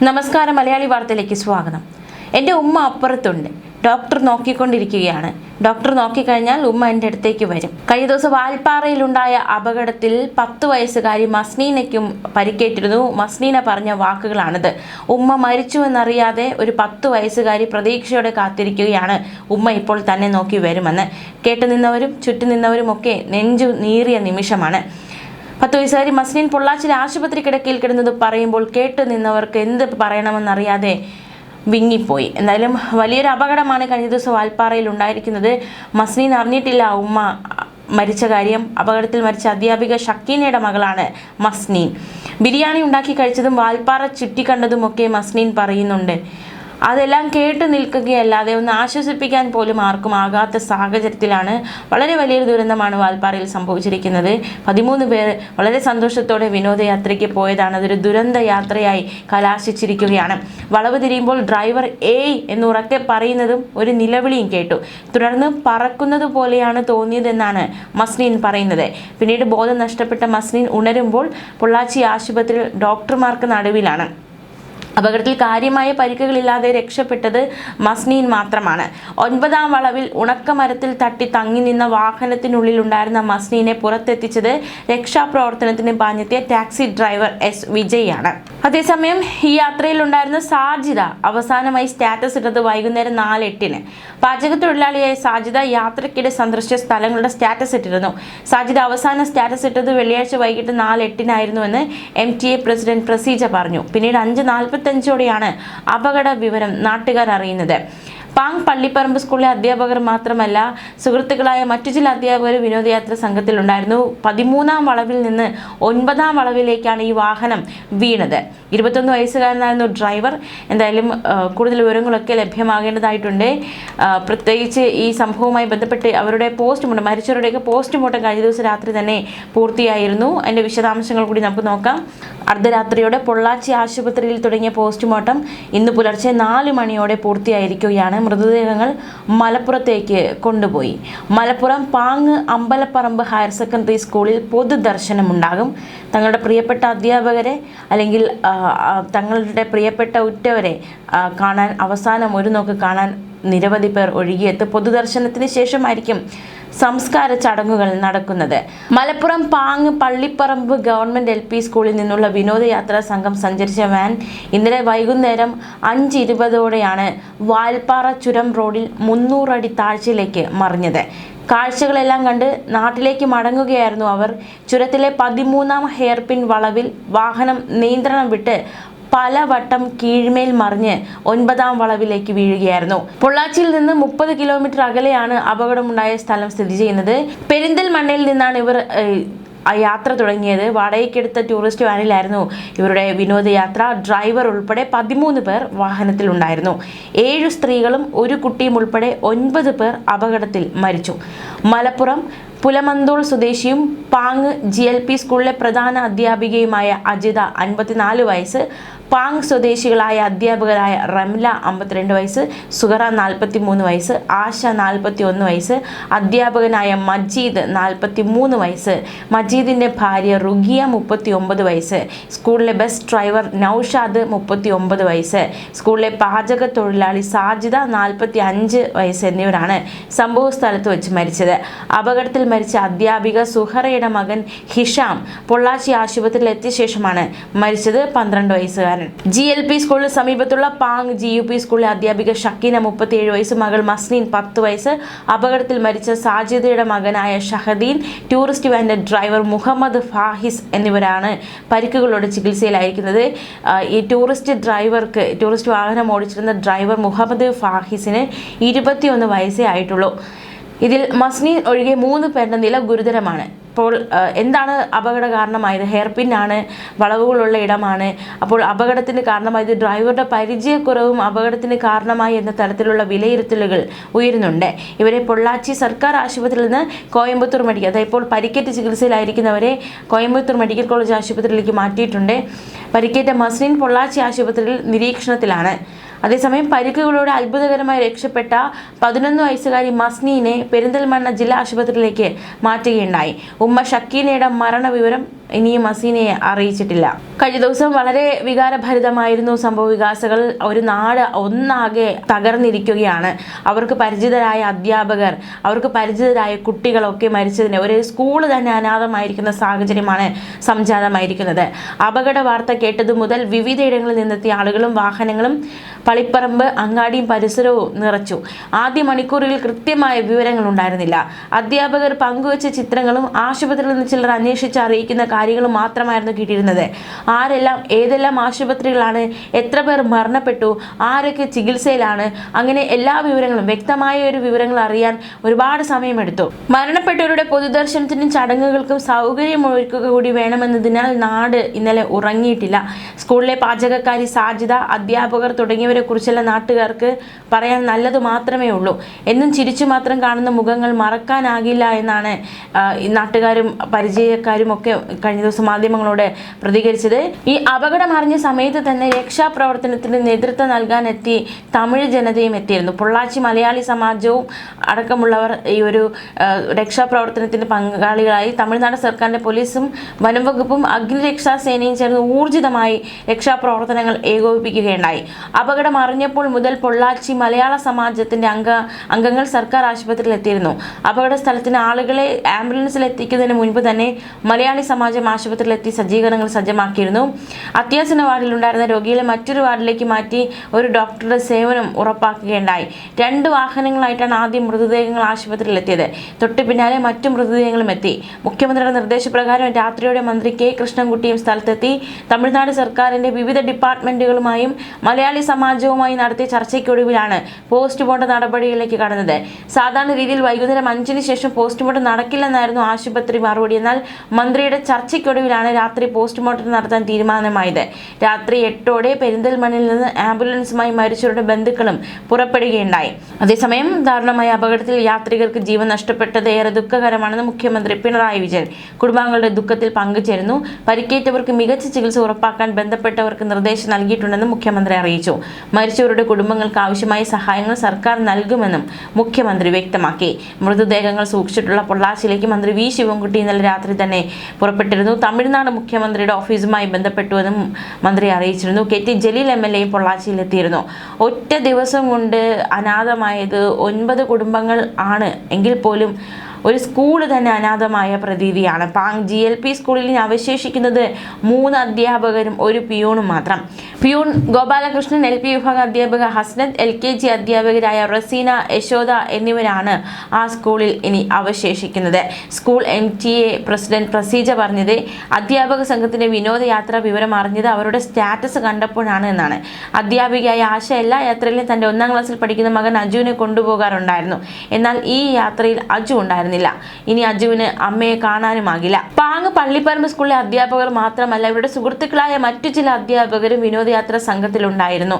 നമസ്കാരം, മലയാളി വാർത്തയിലേക്ക് സ്വാഗതം. എൻ്റെ ഉമ്മ അപ്പുറത്തുണ്ട്. ഡോക്ടർ നോക്കിക്കൊണ്ടിരിക്കുകയാണ്. ഡോക്ടർ നോക്കിക്കഴിഞ്ഞാൽ ഉമ്മ എൻ്റെ അടുത്തേക്ക് വരും. കഴിഞ്ഞ ദിവസം വാൽപ്പാറയിലുണ്ടായ അപകടത്തിൽ 10 വയസ്സുകാരി മസ്നീനയ്ക്കും പരിക്കേറ്റിരുന്നു. മസ്നീന പറഞ്ഞ വാക്കുകളാണിത്. ഉമ്മ മരിച്ചുവെന്നറിയാതെ ഒരു 10 വയസ്സുകാരി പ്രതീക്ഷയോടെ കാത്തിരിക്കുകയാണ്. ഉമ്മ ഇപ്പോൾ തന്നെ നോക്കി വരുമെന്ന്. കേട്ടുനിന്നവരും ചുറ്റുനിന്നവരും ഒക്കെ നെഞ്ചു നീറിയ നിമിഷമാണ്. 10 വയസ്സുകാരി മസ്നീൻ പൊള്ളാച്ചിയിലെ ആശുപത്രി കിടക്കയിൽ കിടന്നത് പറയുമ്പോൾ കേട്ടു നിന്നവർക്ക് എന്ത് പറയണമെന്നറിയാതെ വിങ്ങിപ്പോയി. എന്തായാലും വലിയൊരു അപകടമാണ് കഴിഞ്ഞ ദിവസം വാൽപ്പാറയിൽ ഉണ്ടായിരിക്കുന്നത്. മസ്നീൻ അറിഞ്ഞിട്ടില്ല ഉമ്മ മരിച്ച കാര്യം. അപകടത്തിൽ മരിച്ച അധ്യാപിക ഷക്കീനയുടെ മകളാണ് മസ്നീൻ. ബിരിയാണി ഉണ്ടാക്കി കഴിച്ചതും വാൽപ്പാറ ചുറ്റിക്കണ്ടതുമൊക്കെ മസ്നീൻ പറയുന്നുണ്ട്. അതെല്ലാം കേട്ടു നിൽക്കുകയല്ലാതെ ഒന്ന് ആശ്വസിപ്പിക്കാൻ പോലും ആർക്കും ആകാത്ത സാഹചര്യത്തിലാണ് വളരെ വലിയൊരു ദുരന്തമാണ് വാൽപ്പാറയിൽ സംഭവിച്ചിരിക്കുന്നത്. 13 പേർ വളരെ സന്തോഷത്തോടെ വിനോദയാത്രയ്ക്ക് പോയതാണ്. അതൊരു ദുരന്ത യാത്രയായി കലാശിച്ചിരിക്കുകയാണ്. വളവ് തിരിയുമ്പോൾ ഡ്രൈവർ ഏയ് എന്നുറക്കെ പറയുന്നതും ഒരു നിലവിളിയും കേട്ടു. തുടർന്ന് പറക്കുന്നത് പോലെയാണ് തോന്നിയതെന്നാണ് മസ്നീൻ പറയുന്നത്. പിന്നീട് ബോധം നഷ്ടപ്പെട്ട മസ്നീൻ ഉണരുമ്പോൾ പൊള്ളാച്ചി ആശുപത്രിയിൽ ഡോക്ടർമാർക്ക് നടുവിലാണ്. അപകടത്തിൽ കാര്യമായ പരിക്കുകളില്ലാതെ രക്ഷപ്പെട്ടത് മസ്നീൻ മാത്രമാണ്. 9-ാം വളവിൽ ഉണക്കമരത്തിൽ തട്ടി തങ്ങി നിന്ന വാഹനത്തിനുള്ളിലുണ്ടായിരുന്ന മസ്നീനെ പുറത്തെത്തിച്ചത് രക്ഷാപ്രവർത്തനത്തിന് പാഞ്ഞെത്തിയ ടാക്സി ഡ്രൈവർ എസ് വിജയാണ്. അതേസമയം ഈ യാത്രയിലുണ്ടായിരുന്ന സാജിദ അവസാനമായി സ്റ്റാറ്റസ് ഇട്ടത് വൈകുന്നേരം 4:08-ന്. പാചകത്തൊഴിലാളിയായ സാജിദ യാത്രക്കിടെ സന്ദർശിച്ച സ്ഥലങ്ങളുടെ സ്റ്റാറ്റസ് ഇട്ടിരുന്നു. സാജിദ അവസാന സ്റ്റാറ്റസ് ഇട്ടത് വെള്ളിയാഴ്ച വൈകിട്ട് 4:08-നായിരുന്നുവെന്ന് MTA പ്രസിഡന്റ് പ്രസീജ പറഞ്ഞു. പിന്നീട് 5:45-ഓടെയാണ് അപകട വിവരം നാട്ടുകാർ അറിയുന്നത്. പാങ് പള്ളിപ്പറമ്പ് സ്കൂളിലെ അധ്യാപകർ മാത്രമല്ല, സുഹൃത്തുക്കളായ മറ്റു ചില അധ്യാപകർ വിനോദയാത്ര സംഘത്തിലുണ്ടായിരുന്നു. 13-ാം വളവിൽ നിന്ന് 9-ാം വളവിലേക്കാണ് ഈ വാഹനം വീണത്. 21 വയസ്സുകാരനായിരുന്നു ഡ്രൈവർ. എന്തായാലും കൂടുതൽ വിവരങ്ങളൊക്കെ ലഭ്യമാകേണ്ടതായിട്ടുണ്ട്. പ്രത്യേകിച്ച് ഈ സംഭവവുമായി ബന്ധപ്പെട്ട് അവരുടെ പോസ്റ്റ്മോർട്ടം, മരിച്ചവരുടെയൊക്കെ പോസ്റ്റ്മോർട്ടം കഴിഞ്ഞ ദിവസം രാത്രി തന്നെ പൂർത്തിയായിരുന്നു. അതിൻ്റെ വിശദാംശങ്ങൾ കൂടി നമുക്ക് നോക്കാം. അർദ്ധരാത്രിയോടെ പൊള്ളാച്ചി ആശുപത്രിയിൽ തുടങ്ങിയ പോസ്റ്റ്മോർട്ടം ഇന്ന് പുലർച്ചെ 4 മണിയോടെ പൂർത്തിയായിരിക്കുകയാണ്. മൃതദേഹങ്ങൾ മലപ്പുറത്തേക്ക് കൊണ്ടുപോയി. മലപ്പുറം പാങ് അമ്പലപ്പറമ്പ് ഹയർ സെക്കൻഡറി സ്കൂളിൽ പൊതുദർശനമുണ്ടാകും. തങ്ങളുടെ പ്രിയപ്പെട്ട അധ്യാപകരെ അല്ലെങ്കിൽ തങ്ങളുടെ പ്രിയപ്പെട്ട ഉറ്റവരെ കാണാൻ, അവസാനം ഒരു നോക്ക് കാണാൻ നിരവധി പേർ ഒഴുകിയെത്തും. പൊതുദർശനത്തിന് ശേഷമായിരിക്കും സംസ്കാര ചടങ്ങുകൾ നടക്കുന്നത്. മലപ്പുറം പാങ് പള്ളിപ്പറമ്പ് ഗവൺമെന്റ് LP സ്കൂളിൽ നിന്നുള്ള വിനോദയാത്രാ സംഘം സഞ്ചരിച്ച വാൻ ഇന്നലെ വൈകുന്നേരം 5:20-ഓടെയാണ് വാൽപ്പാറ ചുരം റോഡിൽ 300 അടി താഴ്ചയിലേക്ക് മറിഞ്ഞത്. കാഴ്ചകളെല്ലാം കണ്ട് നാട്ടിലേക്ക് മടങ്ങുകയായിരുന്നു അവർ. ചുരത്തിലെ 13-ാം ഹെയർപിൻ വളവിൽ വാഹനം നിയന്ത്രണം വിട്ട് പലവട്ടം കീഴ്മേൽ മറിഞ്ഞ് 9-ാം വളവിലേക്ക് വീഴുകയായിരുന്നു. പൊള്ളാച്ചിയിൽ നിന്ന് 30 കിലോമീറ്റർ അകലെയാണ് അപകടമുണ്ടായ സ്ഥലം സ്ഥിതി ചെയ്യുന്നത്. പെരിന്തൽമണ്ണയിൽ നിന്നാണ് ഇവർ യാത്ര തുടങ്ങിയത്. വാടകയ്ക്കെടുത്ത ടൂറിസ്റ്റ് വാനിലായിരുന്നു ഇവരുടെ വിനോദയാത്ര. ഡ്രൈവർ ഉൾപ്പെടെ 13 പേർ വാഹനത്തിലുണ്ടായിരുന്നു. 7 സ്ത്രീകളും ഒരു കുട്ടിയും ഉൾപ്പെടെ 9 പേർ അപകടത്തിൽ മരിച്ചു. മലപ്പുറം പുലമന്തോൾ സ്വദേശിയും പാങ് GLP സ്കൂളിലെ പ്രധാന അധ്യാപികയുമായ അജിത 54 വയസ്സ്, പാങ് സ്വദേശികളായ അധ്യാപകരായ റംല 52 വയസ്സ്, സുഹറ 43 വയസ്സ്, ആശ 41 വയസ്സ്, അധ്യാപകനായ മജീദ് 43 വയസ്സ്, മജീദിൻ്റെ ഭാര്യ റുഗിയ 39 വയസ്സ്, സ്കൂളിലെ ബസ് ഡ്രൈവർ നൌഷാദ് 39 വയസ്സ്, സ്കൂളിലെ പാചക തൊഴിലാളി സാജിദ 45 വയസ്സ് എന്നിവരാണ് സംഭവ സ്ഥലത്ത് വെച്ച് മരിച്ചത്. അപകടത്തിൽ മരിച്ച അധ്യാപിക സുഹറയുടെ മകൻ ഹിഷാം പൊള്ളാച്ചി ആശുപത്രിയിൽ എത്തിയ ശേഷമാണ് മരിച്ചത്. 12 വയസ്സുകാരൻ. GLP സ്കൂളിന് സമീപത്തുള്ള പാങ് GUP സ്കൂളിലെ അധ്യാപിക ഷക്കീന 37 വയസ്സ്, മകൾ മസ്നീൻ 10 വയസ്സ്. അപകടത്തിൽ മരിച്ച സാജിദയുടെ മകനായ ഷഹദീൻ, ടൂറിസ്റ്റ് വാൻ്റെ ഡ്രൈവർ മുഹമ്മദ് ഫാഹിസ് എന്നിവരാണ് പരിക്കുകളോടെ ചികിത്സയിലായിരിക്കുന്നത്. ഈ ടൂറിസ്റ്റ് വാഹനം ഓടിച്ചിരുന്ന ഡ്രൈവർ മുഹമ്മദ് ഫാഹിസിന് 21 വയസ്സേ ആയിട്ടുള്ളൂ. ഇതിൽ മസ്നീൻ ഒഴികെ 3 പേരുടെ നില ഗുരുതരമാണ്. അപ്പോൾ എന്താണ് അപകട കാരണമായത്? ഹെയർപിന്നാണ്, വളവുകളുള്ള ഇടമാണ്. അപ്പോൾ അപകടത്തിന് കാരണമായത് ഡ്രൈവറുടെ പരിചയക്കുറവും അപകടത്തിന് കാരണമായി എന്ന തരത്തിലുള്ള വിലയിരുത്തലുകൾ ഉയരുന്നുണ്ട്. ഇവരെ പൊള്ളാച്ചി സർക്കാർ ആശുപത്രിയിൽ നിന്ന് കോയമ്പത്തൂർ മെഡിക്കൽ, അതായത് ഇപ്പോൾ പരിക്കേറ്റ് ചികിത്സയിലായിരിക്കുന്നവരെ കോയമ്പത്തൂർ മെഡിക്കൽ കോളേജ് ആശുപത്രിയിലേക്ക് മാറ്റിയിട്ടുണ്ട്. പരിക്കേറ്റ മസ്നീൻ പൊള്ളാച്ചി ആശുപത്രിയിൽ നിരീക്ഷണത്തിലാണ്. അതേസമയം പരിക്കുകളോടെ അത്ഭുതകരമായി രക്ഷപ്പെട്ട 11 വയസ്സുകാരി മസ്നീനെ പെരിന്തൽമണ്ണ ജില്ലാ ആശുപത്രിയിലേക്ക് മാറ്റുകയുണ്ടായി. ഉമ്മ ഷക്കീനയുടെ മരണവിവരം ഇനിയും അസീനയെ അറിയിച്ചിട്ടില്ല. കഴിഞ്ഞ ദിവസം വളരെ വികാരഭരിതമായിരുന്നു സംഭവ വികാസങ്ങൾ. ഒരു നാട് ഒന്നാകെ തകർന്നിരിക്കുകയാണ്. അവർക്ക് പരിചിതരായ അധ്യാപകർ, അവർക്ക് പരിചിതരായ കുട്ടികളൊക്കെ മരിച്ചതിന് ഒരു സ്കൂൾ തന്നെ അനാഥമായിരിക്കുന്ന സാഹചര്യമാണ് സംജാതമായിരിക്കുന്നത്. അപകട വാർത്ത കേട്ടതു മുതൽ വിവിധയിടങ്ങളിൽ നിന്നെത്തിയ ആളുകളും വാഹനങ്ങളും പള്ളിപ്പറമ്പ്, അങ്ങാടിയും പരിസരവും നിറച്ചു. ആദ്യ മണിക്കൂറുകളിൽ കൃത്യമായ വിവരങ്ങൾ ഉണ്ടായിരുന്നില്ല. അധ്യാപകർ പങ്കുവച്ച ചിത്രങ്ങളും ആശുപത്രിയിൽ നിന്ന് ചിലർ അന്വേഷിച്ച് അറിയിക്കുന്ന കാര്യങ്ങളും മാത്രമായിരുന്നു കിട്ടിയിരുന്നത്. ആരെല്ലാം ഏതെല്ലാം ആശുപത്രികളാണ്, എത്ര പേർ മരണപ്പെട്ടു, ആരൊക്കെ ചികിത്സയിലാണ്, അങ്ങനെ എല്ലാ വിവരങ്ങളും വ്യക്തമായ ഒരു വിവരങ്ങൾ അറിയാൻ ഒരുപാട് സമയമെടുത്തു. മരണപ്പെട്ടവരുടെ പൊതുദർശനത്തിനും ചടങ്ങുകൾക്കും സൗകര്യമൊരുക്കുക കൂടി വേണമെന്നതിനാൽ നാട് ഇന്നലെ ഉറങ്ങിയിട്ടില്ല. സ്കൂളിലെ പാചകക്കാരി സാജിദ, അധ്യാപകർ തുടങ്ങിയവരെ കുറിച്ചെല്ലാം നാട്ടുകാർക്ക് പറയാൻ നല്ലത് മാത്രമേ ഉള്ളൂ. എന്നും ചിരിച്ചു മാത്രം കാണുന്ന മുഖങ്ങൾ മറക്കാനാകില്ല എന്നാണ് നാട്ടുകാരും പരിചയക്കാരും ഒക്കെ കഴിഞ്ഞ ദിവസം മാധ്യമങ്ങളോട് പ്രതികരിച്ചത്. ഈ അപകടം അറിഞ്ഞ സമയത്ത് തന്നെ രക്ഷാപ്രവർത്തനത്തിന് നേതൃത്വം നൽകാനെത്തി തമിഴ് ജനതയും എത്തിയിരുന്നു. പൊള്ളാച്ചി മലയാളി സമാജവും അടക്കമുള്ളവർ ഈ ഒരു രക്ഷാപ്രവർത്തനത്തിന് പങ്കാളികളായി. തമിഴ്നാട് സർക്കാരിന്റെ പോലീസും വനംവകുപ്പും അഗ്നിരക്ഷാ സേനയും ചേർന്ന് ഊർജിതമായി രക്ഷാപ്രവർത്തനങ്ങൾ ഏകോപിപ്പിക്കുകയുണ്ടായി. അപകടം അറിഞ്ഞപ്പോൾ മുതൽ പൊള്ളാച്ചി മലയാള സമാജത്തിന്റെ അംഗങ്ങൾ സർക്കാർ ആശുപത്രിയിൽ എത്തിയിരുന്നു. അപകട സ്ഥലത്തിന് ആളുകളെ ആംബുലൻസിൽ എത്തിക്കുന്നതിന് മുൻപ് തന്നെ മലയാളി സമാജം ആശുപത്രിയിലെത്തി സജ്ജീകരണങ്ങൾ സജ്ജമാക്കിയിരുന്നു. അത്യാസന്ന വാർഡിലുണ്ടായിരുന്ന രോഗികളെ മറ്റൊരു വാർഡിലേക്ക് മാറ്റി ഒരു ഡോക്ടറുടെ സേവനം ഉറപ്പാക്കുകയുണ്ടായി. 2 വാഹനങ്ങളായിട്ടാണ് ആദ്യം മൃതദേഹങ്ങൾ ആശുപത്രിയിൽ എത്തിയത്. തൊട്ടു പിന്നാലെ മറ്റു മൃതദേഹങ്ങളും എത്തി. മുഖ്യമന്ത്രിയുടെ നിർദ്ദേശപ്രകാരം രാത്രിയോടെ മന്ത്രി കെ കൃഷ്ണൻകുട്ടിയും സ്ഥലത്തെത്തി. തമിഴ്നാട് സർക്കാരിന്റെ വിവിധ ഡിപ്പാർട്ട്മെന്റുകളുമായും മലയാളി സമാജവുമായി നടത്തിയ ചർച്ചയ്ക്കൊടുവിലാണ് പോസ്റ്റ്മോർട്ടം നടപടികളിലേക്ക് കടന്നത്. സാധാരണ രീതിയിൽ വൈകുന്നേരം 5-ന് ശേഷം പോസ്റ്റ്മോർട്ടം നടക്കില്ലെന്നായിരുന്നു ആശുപത്രി മറുപടി. എന്നാൽ മന്ത്രിയുടെ ചർച്ചയ്ക്കൊടുവിലാണ് രാത്രി പോസ്റ്റ്മോർട്ടം നടത്താൻ തീരുമാനമായത്. രാത്രി 8ഓടെ പെരിന്തൽമണ്ണയിൽ നിന്ന് ആംബുലൻസുമായി മരിച്ചവരുടെ ബന്ധുക്കളും പുറപ്പെടുകയുണ്ടായി. അതേസമയം ദാരുണമായ അപകടത്തിൽ യാത്രികർക്ക് ജീവൻ നഷ്ടപ്പെട്ടത് ഏറെ ദുഃഖകരമാണെന്ന് മുഖ്യമന്ത്രി പിണറായി വിജയൻ കുടുംബാംഗങ്ങളുടെ ദുഃഖത്തിൽ പങ്കുചേരുന്നു. പരിക്കേറ്റവർക്ക് മികച്ച ചികിത്സ ഉറപ്പാക്കാൻ ബന്ധപ്പെട്ടവർക്ക് നിർദ്ദേശം നൽകിയിട്ടുണ്ടെന്ന് മുഖ്യമന്ത്രി അറിയിച്ചു. മരിച്ചവരുടെ കുടുംബങ്ങൾക്ക് ആവശ്യമായ സഹായങ്ങൾ സർക്കാർ നൽകുമെന്നും മുഖ്യമന്ത്രി വ്യക്തമാക്കി. മൃതദേഹങ്ങൾ സൂക്ഷിച്ചിട്ടുള്ള പൊള്ളാച്ചിയിലേക്ക് മന്ത്രി വി ശിവൻകുട്ടി ഇന്നലെ രാത്രി തന്നെ പുറപ്പെട്ടിരുന്നു. തമിഴ്നാട് മുഖ്യമന്ത്രിയുടെ ഓഫീസുമായി ബന്ധപ്പെട്ടുവെന്നും മന്ത്രി അറിയിച്ചിരുന്നു. K T Jaleel MLA പൊള്ളാച്ചിയിലെത്തിയിരുന്നു. ഒറ്റ ദിവസം കൊണ്ട് അനാഥമായത് 9 കുടുംബങ്ങൾ ആണ് എങ്കിൽ പോലും ഒരു സ്കൂൾ തന്നെ അനാഥമായ പ്രതീതിയാണ്. പാങ് GLP സ്കൂളിൽ അവശേഷിക്കുന്നത് 3 അധ്യാപകരും 1 പിയൂണും മാത്രം. പിയൂൺ ഗോപാലകൃഷ്ണൻ, LP വിഭാഗം അധ്യാപക ഹസ്നത്ത്, LKG അധ്യാപകരായ റസീന, യശോദ എന്നിവരാണ് ആ സ്കൂളിൽ ഇനി അവശേഷിക്കുന്നത്. സ്കൂൾ MTA പ്രസിഡന്റ് പ്രസീജ പറഞ്ഞത് അധ്യാപക സംഘത്തിന്റെ വിനോദയാത്ര വിവരം അറിഞ്ഞത് അവരുടെ സ്റ്റാറ്റസ് കണ്ടപ്പോഴാണ് എന്നാണ്. അധ്യാപികയായ ആശ എല്ലാ യാത്രയിലും തന്റെ 1ാം ക്ലാസ്സിൽ പഠിക്കുന്ന മകൻ അജുവിനെ കൊണ്ടുപോകാറുണ്ടായിരുന്നു. എന്നാൽ ഈ യാത്രയിൽ അജു ഉണ്ടായിരുന്നു. ഇനി അജുവിന് അമ്മയെ കാണാനുമാകില്ല. പാങ് പള്ളിപ്പറമ്പ് സ്കൂളിലെ അധ്യാപകർ മാത്രമല്ല, ഇവരുടെ സുഹൃത്തുക്കളായ മറ്റു ചില അധ്യാപകരും വിനോദയാത്രാ സംഘത്തിലുണ്ടായിരുന്നു.